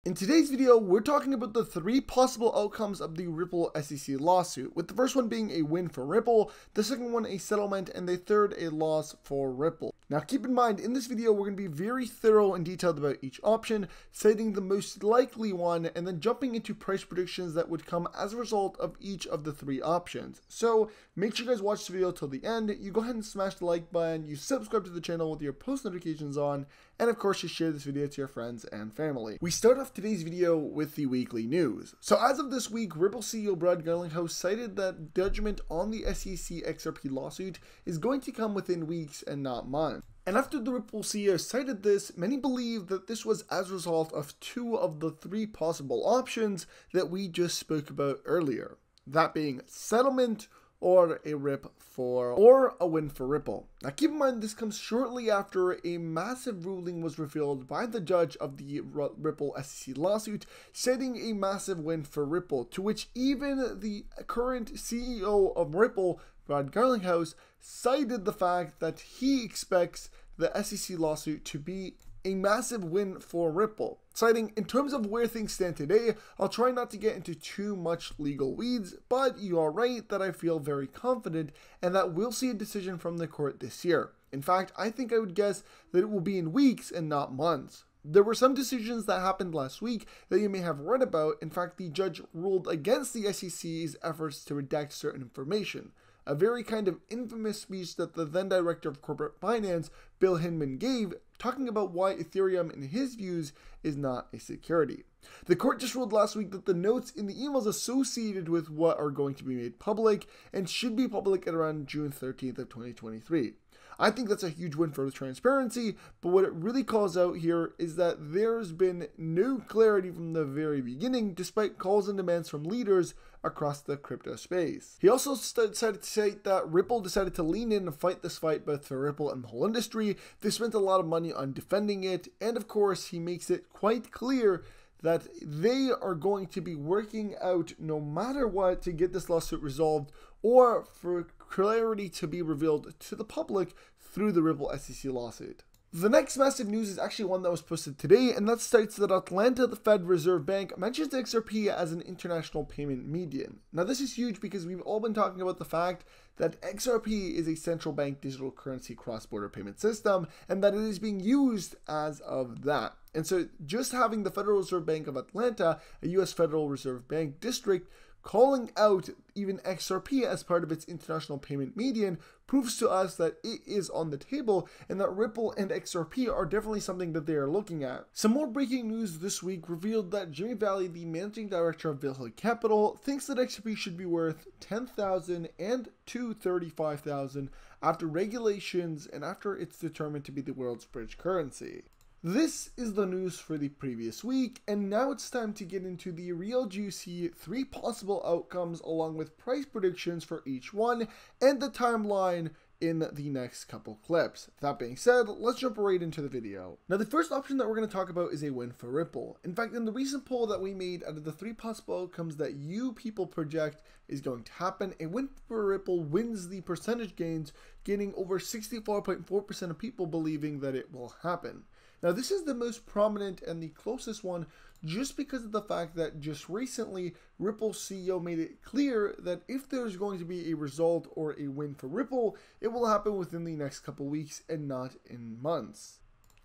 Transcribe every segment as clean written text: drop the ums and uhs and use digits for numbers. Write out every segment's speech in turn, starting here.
In today's video, we're talking about the three possible outcomes of the Ripple SEC lawsuit, with the first one being a win for Ripple, the second one a settlement, and the third a loss for Ripple. Now keep in mind, in this video we're going to be very thorough and detailed about each option, citing the most likely one, and then jumping into price predictions that would come as a result of each of the three options. So make sure you guys watch the video till the end, you go ahead and smash the like button, you subscribe to the channel with your post notifications on, and of course you share this video to your friends and family. We start off today's video with the weekly news. So as of this week, Ripple CEO Brad Garlinghouse cited that judgment on the SEC XRP lawsuit is going to come within weeks and not months. And after the Ripple CEO cited this, many believe that this was as a result of two of the three possible options that we just spoke about earlier. That being settlement or a win for Ripple. Now keep in mind, this comes shortly after a massive ruling was revealed by the judge of the Ripple SEC lawsuit, citing a massive win for Ripple, to which even the current CEO of Ripple, Brad Garlinghouse, cited the fact that he expects the SEC lawsuit to be a massive win for Ripple, citing, in terms of where things stand today, I'll try not to get into too much legal weeds, but you are right that I feel very confident and that we'll see a decision from the court this year. In fact, I think I would guess that it will be in weeks and not months. There were some decisions that happened last week that you may have read about. In fact, the judge ruled against the SEC's efforts to redact certain information. A very kind of infamous speech that the then director of corporate finance, Bill Hinman, gave, talking about why Ethereum, in his views, is not a security. The court just ruled last week that the notes in the emails associated with what are going to be made public and should be public at around June 13th of 2023. I think that's a huge win for transparency, but what it really calls out here is that there's been no clarity from the very beginning, despite calls and demands from leaders across the crypto space. He also decided to say that Ripple decided to lean in and fight this fight both for Ripple and the whole industry. They spent a lot of money on defending it, and of course he makes it quite clear that they are going to be working out no matter what to get this lawsuit resolved, or for clarity to be revealed to the public through the Ripple SEC lawsuit. The next massive news is actually one that was posted today, and that states that Atlanta, the Fed Reserve Bank, mentions XRP as an international payment medium. Now this is huge because we've all been talking about the fact that XRP is a central bank digital currency cross-border payment system, and that it is being used as of that. And so just having the Federal Reserve Bank of Atlanta, a US Federal Reserve Bank district, calling out even XRP as part of its international payment median proves to us that it is on the table and that Ripple and XRP are definitely something that they are looking at. Some more breaking news this week revealed that Jimmy Valley, the managing director of Liable Capital, thinks that XRP should be worth $10,000 and to $35,000 after regulations and after it's determined to be the world's bridge currency. This is the news for the previous week, and now it's time to get into the real juicy three possible outcomes along with price predictions for each one and the timeline in the next couple clips. That being said, let's jump right into the video. Now the first option that we're going to talk about is a win for Ripple. In fact, in the recent poll that we made, out of the three possible outcomes that you people project is going to happen, a win for Ripple wins the percentage gains, getting over 64.4% of people believing that it will happen. Now this is the most prominent and the closest one just because of the fact that just recently Ripple's CEO made it clear that if there's going to be a result or a win for Ripple, it will happen within the next couple weeks and not in months.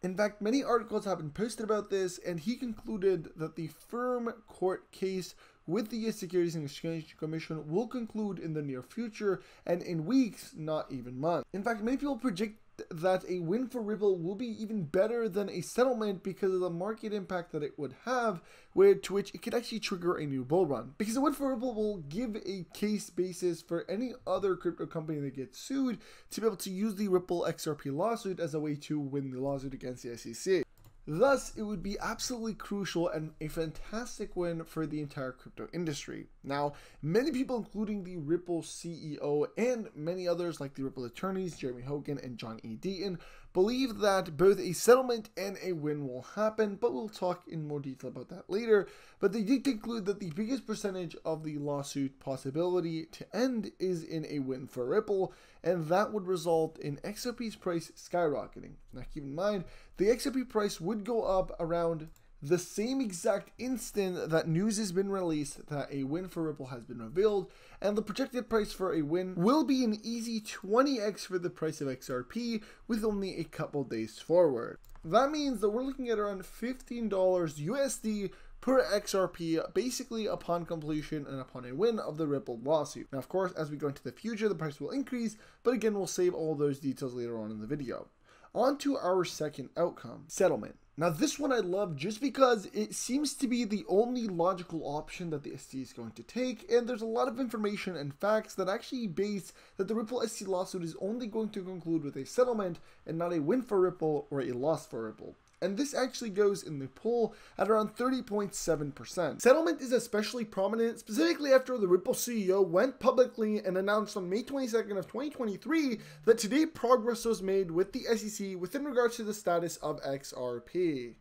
In fact, many articles have been posted about this, and he concluded that the firm court case with the US Securities and Exchange Commission will conclude in the near future and in weeks, not even months. In fact, many people predict that a win for Ripple will be even better than a settlement because of the market impact that it would have, to which it could actually trigger a new bull run. Because a win for Ripple will give a case basis for any other crypto company that gets sued to be able to use the Ripple XRP lawsuit as a way to win the lawsuit against the SEC. Thus, it would be absolutely crucial and a fantastic win for the entire crypto industry. Now, many people, including the Ripple CEO and many others like the Ripple attorneys, Jeremy Hogan and John E. Deaton, believe that both a settlement and a win will happen, but we'll talk in more detail about that later. But they did conclude that the biggest percentage of the lawsuit possibility to end is in a win for Ripple, and that would result in XRP's price skyrocketing. Now keep in mind, the XRP price would go up around the same exact instant that news has been released that a win for Ripple has been revealed, and the projected price for a win will be an easy 20x for the price of XRP with only a couple days forward. That means that we're looking at around $15 USD per XRP, basically upon completion and upon a win of the Ripple lawsuit. Now, of course, as we go into the future, the price will increase, but again, we'll save all those details later on in the video. On to our second outcome, settlement. Now, this one I love just because it seems to be the only logical option that the SEC is going to take, and there's a lot of information and facts that actually base that the Ripple SEC lawsuit is only going to conclude with a settlement and not a win for Ripple or a loss for Ripple. And this actually goes in the poll at around 30.7%. Settlement is especially prominent, specifically after the Ripple CEO went publicly and announced on May 22nd of 2023 that today progress was made with the SEC within regards to the status of XRP.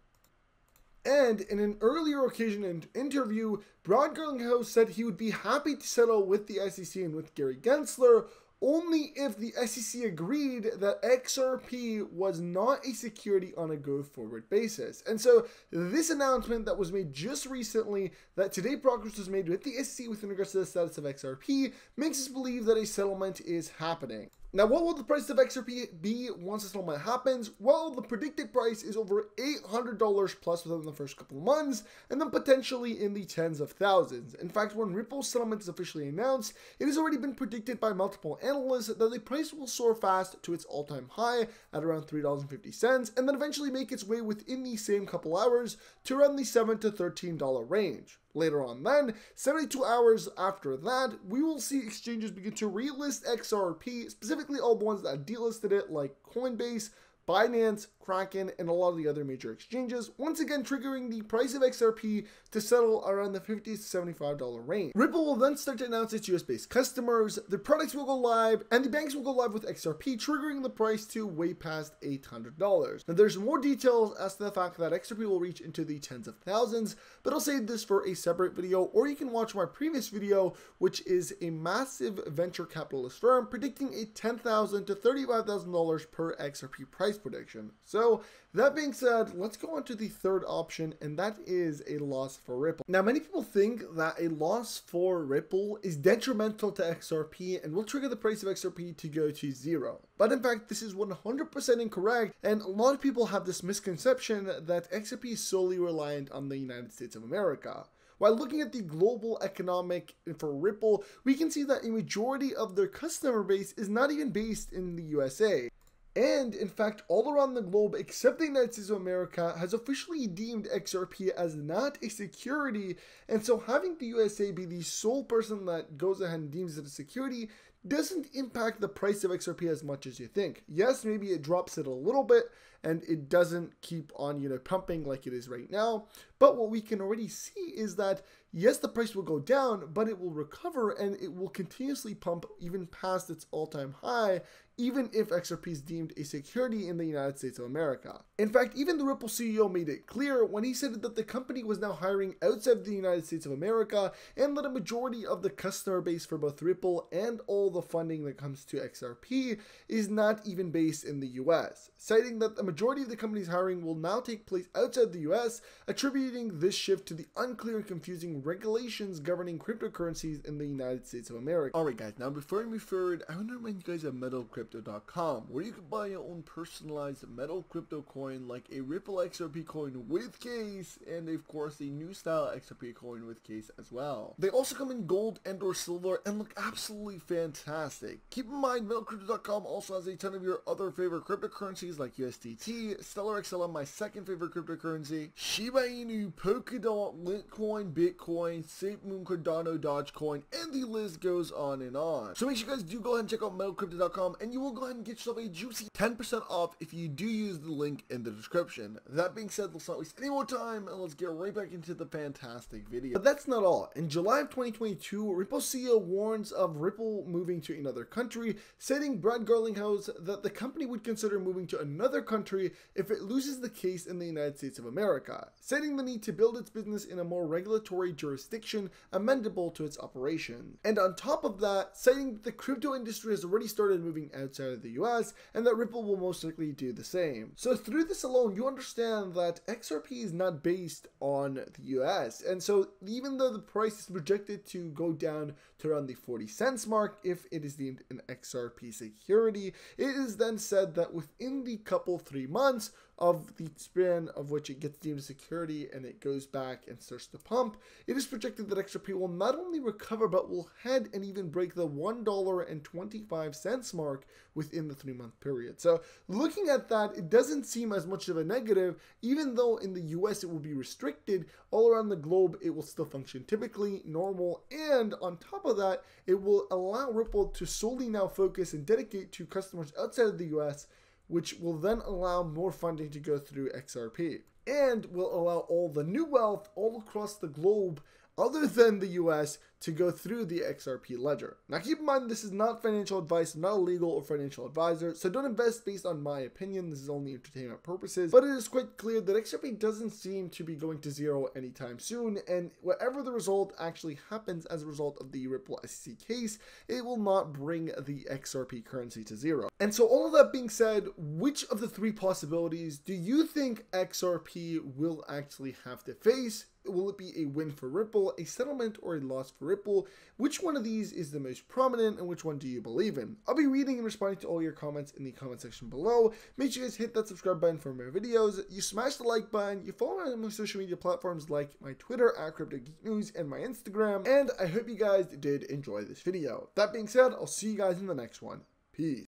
And in an earlier occasion and interview, Brad Garlinghouse said he would be happy to settle with the SEC and with Gary Gensler only if the SEC agreed that XRP was not a security on a go-forward basis. And so this announcement that was made just recently, that today progress was made with the SEC with regards to the status of XRP, makes us believe that a settlement is happening. Now, what will the price of XRP be once the settlement happens? Well, the predicted price is over $800 plus within the first couple of months, and then potentially in the tens of thousands. In fact, when Ripple's settlement is officially announced, it has already been predicted by multiple analysts that the price will soar fast to its all-time high at around $3.50, and then eventually make its way within the same couple hours to around the $7 to $13 range. Later on then, 72 hours after that, we will see exchanges begin to relist XRP, specifically all the ones that delisted it like Coinbase, Binance, Kraken, and a lot of the other major exchanges, once again triggering the price of XRP to settle around the $50 to $75 range. Ripple will then start to announce its US-based customers, the products will go live, and the banks will go live with XRP, triggering the price to way past $800. Now, there's more details as to the fact that XRP will reach into the tens of thousands, but I'll save this for a separate video, or you can watch my previous video, which is a massive venture capitalist firm predicting a $10,000 to $35,000 per XRP price prediction. So that being said, let's go on to the third option, and that is a loss for Ripple. Now, many people think that a loss for Ripple is detrimental to XRP and will trigger the price of XRP to go to zero. But in fact, this is 100% incorrect, and a lot of people have this misconception that XRP is solely reliant on the United States of America. While looking at the global economic for Ripple, we can see that a majority of their customer base is not even based in the USA. And in fact, all around the globe, except the United States of America, has officially deemed XRP as not a security. And so having the USA be the sole person that goes ahead and deems it a security doesn't impact the price of XRP as much as you think. Yes, maybe it drops it a little bit and it doesn't keep on, pumping like it is right now. But what we can already see is that, yes, the price will go down, but it will recover and it will continuously pump even past its all-time high, even if XRP is deemed a security in the United States of America. In fact, even the Ripple CEO made it clear when he said that the company was now hiring outside the United States of America, and that a majority of the customer base for both Ripple and all the funding that comes to XRP is not even based in the US, citing that the majority of the company's hiring will now take place outside the US, attributing this shift to the unclear and confusing regulations governing cryptocurrencies in the United States of America. Alright guys, now before I move forward, I want to remind you guys of metalcrypto.com, where you can buy your own personalized metal crypto coin like a Ripple XRP coin with case, and of course a new style XRP coin with case as well. They also come in gold and or silver and look absolutely fantastic. Keep in mind, metalcrypto.com also has a ton of your other favorite cryptocurrencies like USDT, Stellar XLM, my second favorite cryptocurrency, Shiba Inu, Polkadot, Litecoin, Bitcoin, SafeMoon, Cardano, Dogecoin, and the list goes on and on. So make sure you guys do go ahead and check out metalcrypto.com, and you will go ahead and get yourself a juicy 10% off if you do use the link in the description. That being said, let's not waste any more time and let's get right back into the fantastic video. But that's not all. In July of 2022, Ripple CEO warns of Ripple moving to another country, citing Brad Garlinghouse that the company would consider moving to another country if it loses the case in the United States of America, citing the need to build its business in a more regulatory jurisdiction amendable to its operation. And on top of that, citing that the crypto industry has already started moving as outside of the US, and that Ripple will most likely do the same. So through this alone, you understand that XRP is not based on the US, and so even though the price is projected to go down to around the 40 cents mark if it is deemed an XRP security, it is then said that within the couple 3 months of the span of which it gets deemed a security and it goes back and starts to pump, it is projected that XRP will not only recover but will head and even break the $1.25 mark within the 3-month period. So looking at that, it doesn't seem as much of a negative, even though in the US it will be restricted. All around the globe it will still function typically, normal, and on top of that, it will allow Ripple to solely now focus and dedicate to customers outside of the US, which will then allow more funding to go through XRP and will allow all the new wealth all across the globe other than the US to go through the XRP ledger. Now keep in mind, this is not financial advice. I'm not a legal or financial advisor, so don't invest based on my opinion. This is only entertainment purposes, but it is quite clear that XRP doesn't seem to be going to zero anytime soon, and whatever the result actually happens as a result of the Ripple SEC case, it will not bring the XRP currency to zero. And so all of that being said, which of the 3 possibilities do you think XRP will actually have to face? Will it be a win for Ripple, a settlement, or a loss for Ripple? Which one of these is the most prominent, and which one do you believe in? I'll be reading and responding to all your comments in the comment section below. Make sure you guys hit that subscribe button for more videos. You smash the like button. You follow me on my social media platforms like my Twitter @CryptoGeekNews and my Instagram. And I hope you guys did enjoy this video. That being said, I'll see you guys in the next one. Peace.